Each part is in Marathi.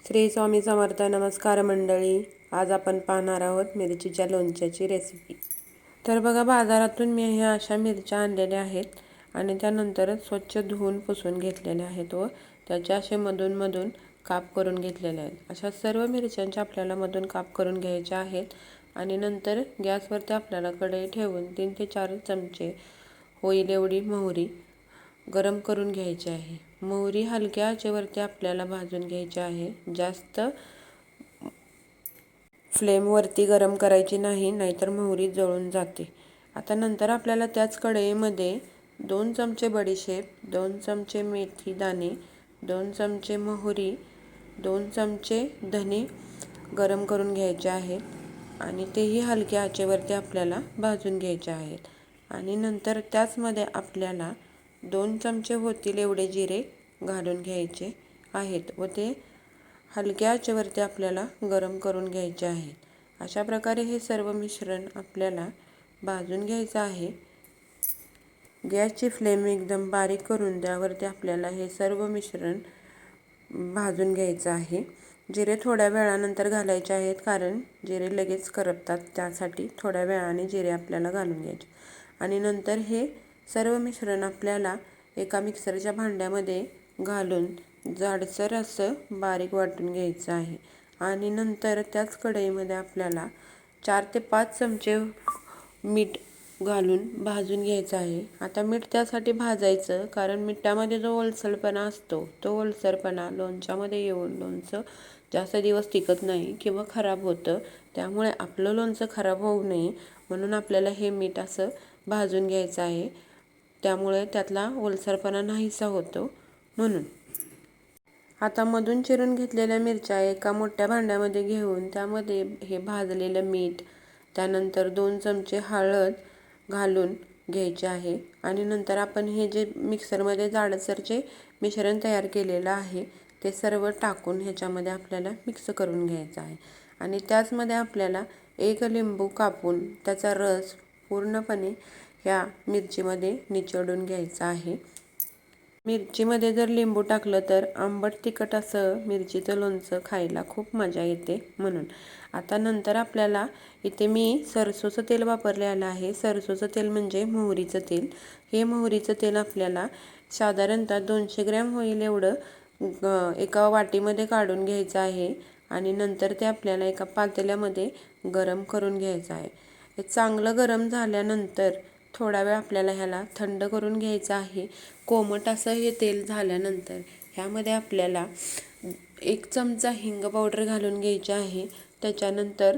श्री स्वामी समर्थ. नमस्कार मंडळी. आज आपण पाहणार आहोत मिरचीच्या लोणच्याची रेसिपी. तर बघा, बाजारातून मी ह्या अशा मिरच्या आणलेल्या आहेत आणि त्यानंतर स्वच्छ धुवून पुसून घेतलेल्या आहेत व त्याचे असे मधून काप करून घेतलेले आहेत. अशा सर्व मिरच्यांचे आपल्याला मधून काप करून घ्यायचे आहेत आणि नंतर गॅसवरती आपल्याला कढई ठेवून 3 ते 4 चमचे होईल एवढी मोहरी गरम करून घ्यायची आहे. मोहरी हलक्या आचेवरती आपल्याला भाजून घ्यायची आहे. जास्त फ्लेमवरती गरम करायची नाही, नाहीतर मोहरी जळून जाते. आता नंतर आपल्याला त्याच कढईमध्ये 2 चमचे बडीशेप, 2 चमचे मेथी दाणे, 2 चमचे मोहरी, 2 चमचे धने गरम करून घ्यायचे आहेत आणि तेही हलक्या आचेवरती आपल्याला भाजून घ्यायचे आहेत. आणि नंतर त्याचमध्ये आपल्याला 2 चमचे होतील एवढे जिरे घालून घ्यायचे आहेत व ते हलक्या आचेवरती आपल्याला गरम करून घ्यायचे आहे. अशा प्रकारे हे सर्व मिश्रण आपल्याला भाजून घ्यायचं आहे. गॅसची फ्लेम एकदम बारीक करून त्यावरती आपल्याला हे सर्व मिश्रण भाजून घ्यायचं आहे. जिरे थोड्या वेळानंतर घालायचे आहेत, कारण जिरे लगेच करपतात, त्यासाठी थोड्या वेळाने जिरे आपल्याला घालून घ्यायचे. आणि नंतर हे सर्व मिश्रण आपल्याला एका मिक्सरच्या भांड्यामध्ये घालून जाडसर असं बारीक वाटून घ्यायचं आहे. आणि नंतर त्याच कढईमध्ये आपल्याला 4 ते 5 चमचे मीठ घालून भाजून घ्यायचं आहे. आता मीठ त्यासाठी भाजायचं, कारण मिठामध्ये जो ओलसरपणा असतो तो ओलसरपणा लोणच्यामध्ये येऊन लोणचं जास्त दिवस टिकत नाही किंवा खराब होतं. त्यामुळे आपलं लोणचं खराब होऊ नये म्हणून आपल्याला हे मीठ असं भाजून घ्यायचं आहे. त्यामुळे त्यातला ओलसरपणा नाहीसा होतो म्हणून. आता मधून चिरून घेतलेल्या मिरच्या एका मोठ्या भांड्यामध्ये घेऊन त्यामध्ये हे भाजलेलं मीठ, त्यानंतर 2 चमचे हळद घालून घ्यायचे आहे. आणि नंतर आपण हे जे मिक्सरमध्ये जाडसरचे मिश्रण तयार केलेलं आहे ते सर्व टाकून ह्याच्यामध्ये आपल्याला मिक्स करून घ्यायचं आहे. आणि त्याचमध्ये आपल्याला 1 लिंबू कापून त्याचा रस पूर्णपणे ह्या मिरचीमध्ये निचोडून घ्यायचा आहे. मिरचीमध्ये जर लिंबू टाकलं तर आंबट तिखट असं मिरचीचं लोणचं खायला खूप मजा येते म्हणून. आता नंतर आपल्याला इथे मी सरसोचं तेल वापरलेलं आहे. सरसोचं तेल म्हणजे मोहरीचं तेल. हे मोहरीचं तेल आपल्याला साधारणतः 200 ग्रॅम होईल एवढं एका वाटीमध्ये काढून घ्यायचं आहे. आणि नंतर ते आपल्याला एका पातेल्यामध्ये गरम करून घ्यायचं आहे. हे चांगलं गरम झाल्यानंतर थोडा वेळ आपल्याला ह्याला थंड करून घ्यायचं आहे. कोमट असं हे तेल झाल्यानंतर ह्यामध्ये आपल्याला 1 चमचा हिंग पावडर घालून घ्यायची आहे. त्याच्यानंतर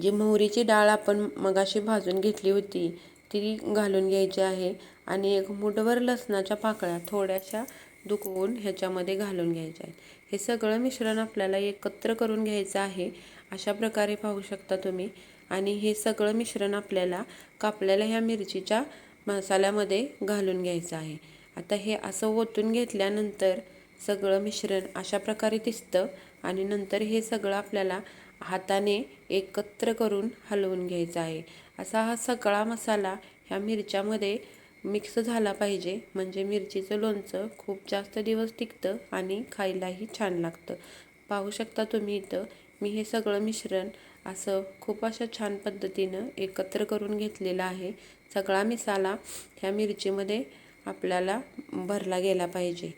जी मोहरीची डाळ आपण मगाशी भाजून घेतली होती ती घालून घ्यायची आहे. आणि 1 मूठभर लसणाच्या पाकळ्या थोड्याशा दुखवून ह्याच्यामध्ये घालून घ्यायच्या आहेत. हे सगळं मिश्रण आपल्याला एकत्र करून घ्यायचं आहे. अशा प्रकारे पाहू शकता तुम्ही. आणि हे सगळं मिश्रण आपल्याला कापलेल्या ह्या मिरचीच्या मसाल्यामध्ये घालून घ्यायचं आहे. आता हे असं ओतून घेतल्यानंतर सगळं मिश्रण अशा प्रकारे दिसतं. आणि नंतर हे सगळं आपल्याला हाताने एकत्र करून हलवून घ्यायचं आहे. असा हा सगळा मसाला ह्या मिरच्यामध्ये मिक्स झाला पाहिजे, म्हणजे मिरचीचं लोणचं खूप जास्त दिवस टिकतं आणि खायलाही छान लागतं. पाहू शकता तुम्ही इथं मी हे सगळं मिश्रण असं खूप अशा छान पद्धतीनं एकत्र करून घेतलेलं आहे. सगळा मसाला ह्या मिरचीमध्ये आपल्याला भरला गेला पाहिजे.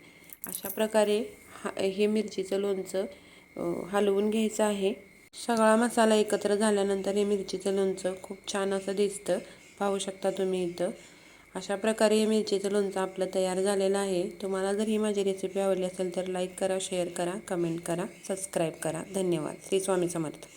अशा प्रकारे हे मिरचीचं लोणचं हलवून घ्यायचं आहे. सगळा मसाला एकत्र झाल्यानंतर हे मिरचीचं लोणचं खूप छान असं दिसतं. पाहू शकता तुम्ही इथं. अशा प्रकारे हे मिरचीचं लोणचं आपलं तयार झालेलं आहे. तुम्हाला जर ही माझी रेसिपी आवडली असेल तर लाईक करा, शेअर करा, कमेंट करा, सबस्क्राईब करा. धन्यवाद. श्री स्वामी समर्थ.